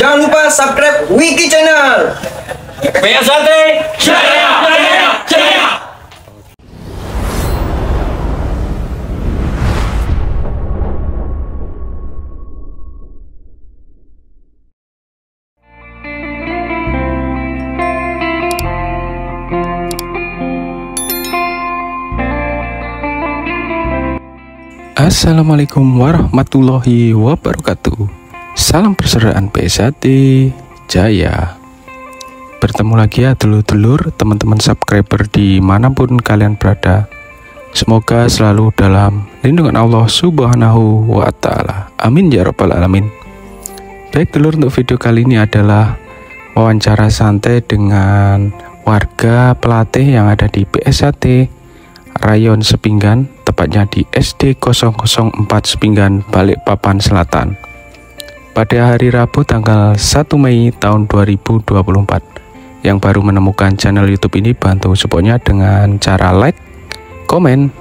Jangan lupa subscribe Wiki Channel. PSAT Jaya Jaya Jaya. Assalamualaikum warahmatullahi wabarakatuh. Salam persaudaraan PSAT Jaya. Bertemu lagi ya dulur-dulur, teman-teman subscriber dimanapun kalian berada. Semoga selalu dalam lindungan Allah Subhanahu wa Ta'ala. Amin ya Rabbal Alamin. Baik dulur, untuk video kali ini adalah wawancara santai dengan warga pelatih yang ada di PSAT Rayon Sepinggan, tepatnya di SD 004 Sepinggan, Balikpapan Selatan, pada hari Rabu tanggal 1 Mei tahun 2024. Yang baru menemukan channel YouTube ini, bantu supportnya dengan cara like, komen,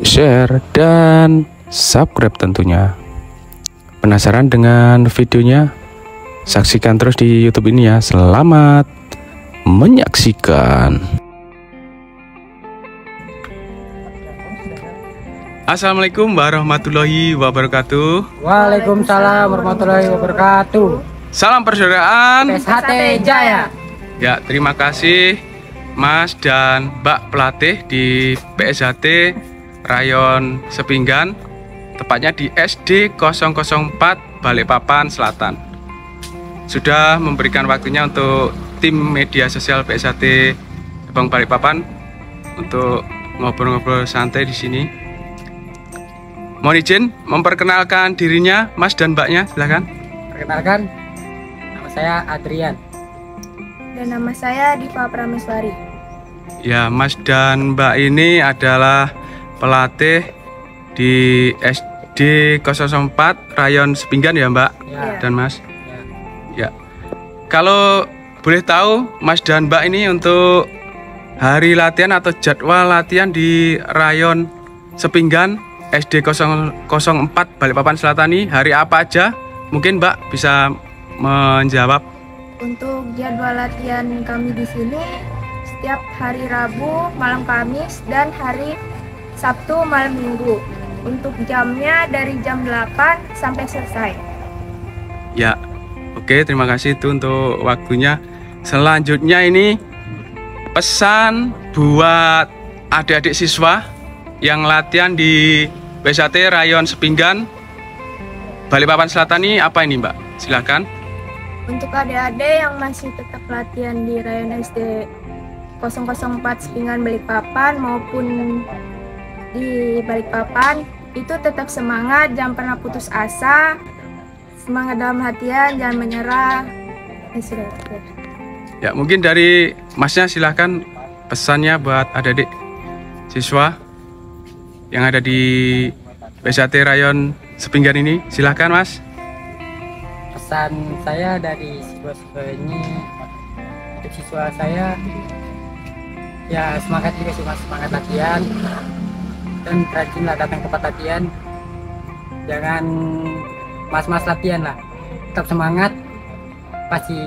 share, dan subscribe tentunya. Penasaran dengan videonya? Saksikan terus di YouTube ini ya. Selamat menyaksikan. Assalamualaikum warahmatullahi wabarakatuh. Waalaikumsalam warahmatullahi wabarakatuh. Salam persaudaraan PSAT Jaya. Ya, terima kasih Mas dan Mbak pelatih di PSAT Rayon Sepinggan, tepatnya di SD 004 Balikpapan Selatan. Sudah memberikan waktunya untuk tim media sosial PSAT Cabang Balikpapan untuk ngobrol-ngobrol santai di sini. Mohon izin memperkenalkan dirinya, Mas dan Mbaknya, silakan. Perkenalkan, nama saya Adrian. Dan nama saya Diva Prameswari. Ya, Mas dan Mbak ini adalah pelatih di SD 004 Rayon Sepinggan ya Mbak Ya. dan Mas. Ya. Kalau boleh tahu Mas dan Mbak ini untuk hari latihan atau jadwal latihan di Rayon Sepinggan SD 004 Balikpapan Selatan ini hari apa aja? Mungkin Mbak bisa menjawab. Untuk jadwal latihan kami di sini setiap hari Rabu, malam Kamis, dan hari Sabtu, malam Minggu. Untuk jamnya dari jam 8 sampai selesai. Ya, oke, terima kasih itu untuk waktunya. Selanjutnya ini pesan buat adik-adik siswa yang latihan di PSAT Rayon Sepinggan Balikpapan Selatan ini apa ini Mbak? Silakan. Untuk adik-adik yang masih tetap latihan di Rayon SD 004 Sepinggan Balikpapan maupun di Balikpapan, itu tetap semangat, jangan pernah putus asa, semangat dalam latihan, jangan menyerah. Ya, mungkin dari Masnya silakan pesannya buat adik-adik siswa yang ada di PSAT Rayon Sepinggan ini, silahkan Mas. Pesan saya dari siswa-siswa ini, untuk siswa saya, ya semangat juga sih Mas, semangat latihan dan rajinlah datang tempat latihan. Jangan mas-mas latihan lah, tetap semangat, pasti.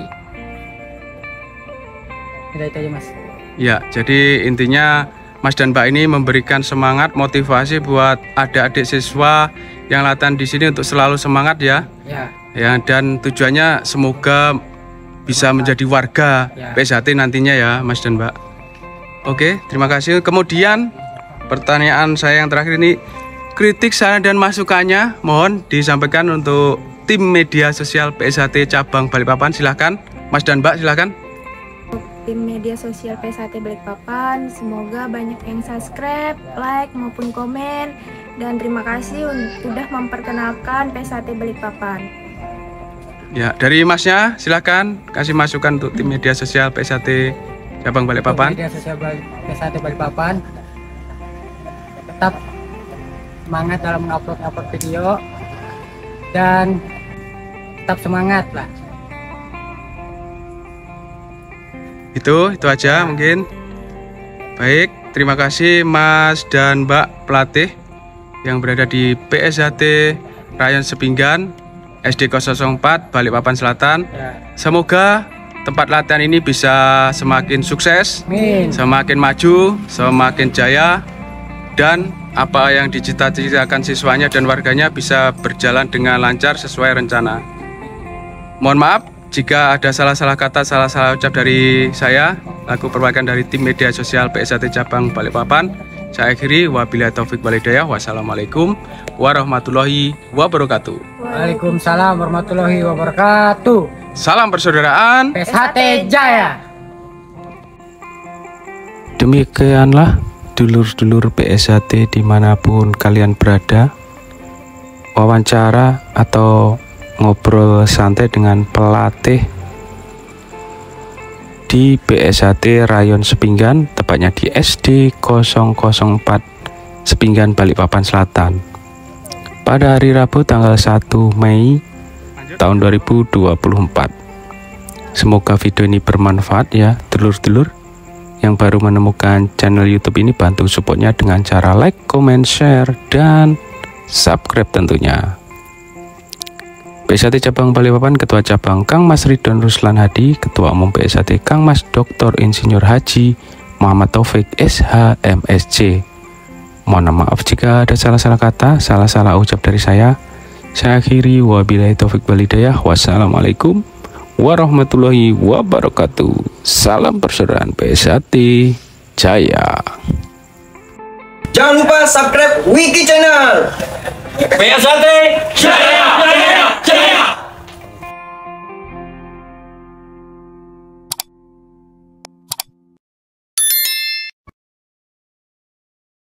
Udah itu aja Mas. Ya, jadi intinya Mas dan Mbak ini memberikan semangat, motivasi buat adik-adik siswa yang latihan di sini untuk selalu semangat ya. Ya. Ya, dan tujuannya semoga bisa menjadi warga Ya. PSAT nantinya ya, Mas dan Mbak. Oke, terima kasih. Kemudian pertanyaan saya yang terakhir ini, kritik, saran dan masukannya mohon disampaikan untuk tim media sosial PSAT Cabang Balikpapan. Silahkan, Mas dan Mbak, silahkan. Tim media sosial PSAT Balikpapan, semoga banyak yang subscribe, like, maupun komen. Dan terima kasih sudah memperkenalkan PSAT Balikpapan. Ya, dari Masnya silahkan kasih masukan untuk tim media sosial PSAT Cabang Balikpapan. Media sosial PSAT Balikpapan, tetap semangat dalam mengupload video dan tetap semangat lah. Itu aja mungkin. Baik, terima kasih Mas dan Mbak pelatih yang berada di PSAT Rayon Sepinggan SD 04 Balikpapan Selatan. Ya. Semoga tempat latihan ini bisa semakin sukses, Amin. semakin maju, semakin jaya, dan apa yang dicita-citakan siswanya dan warganya bisa berjalan dengan lancar sesuai rencana. Mohon maaf jika ada salah-salah kata, salah-salah ucap dari saya. Aku perwakilan dari tim media sosial PSAT Cabang Balikpapan. Saya akhiri, wabillahi taufik wal hidayah. Wassalamualaikum warahmatullahi wabarakatuh. Waalaikumsalam warahmatullahi wabarakatuh. Salam persaudaraan. PSHT Jaya. Demikianlah dulur-dulur PSAT dimanapun kalian berada, wawancara atau ngobrol santai dengan pelatih di PSAT Rayon Sepinggan, tepatnya di SD 004 Sepinggan Balikpapan Selatan, pada hari Rabu tanggal 1 Mei tahun 2024. Semoga video ini bermanfaat ya dulur-dulur. Yang baru menemukan channel YouTube ini, bantu supportnya dengan cara like, comment, share, dan subscribe tentunya. PSAT Cabang Balikpapan, Ketua Cabang Kang Mas Ridwan Ruslan Hadi, Ketua Umum PSAT Kang Mas Dr. Insinyur Haji Muhammad Taufik SH MSc. Mohon maaf jika ada salah-salah kata, salah-salah ucap dari saya. Saya akhiri, wabillahi taufik wal hidayah. Wassalamualaikum warahmatullahi wabarakatuh. Salam persaudaraan PSAT Jaya. Jangan lupa subscribe Wiki Channel. PSAT Jaya! Jaya! Jaya!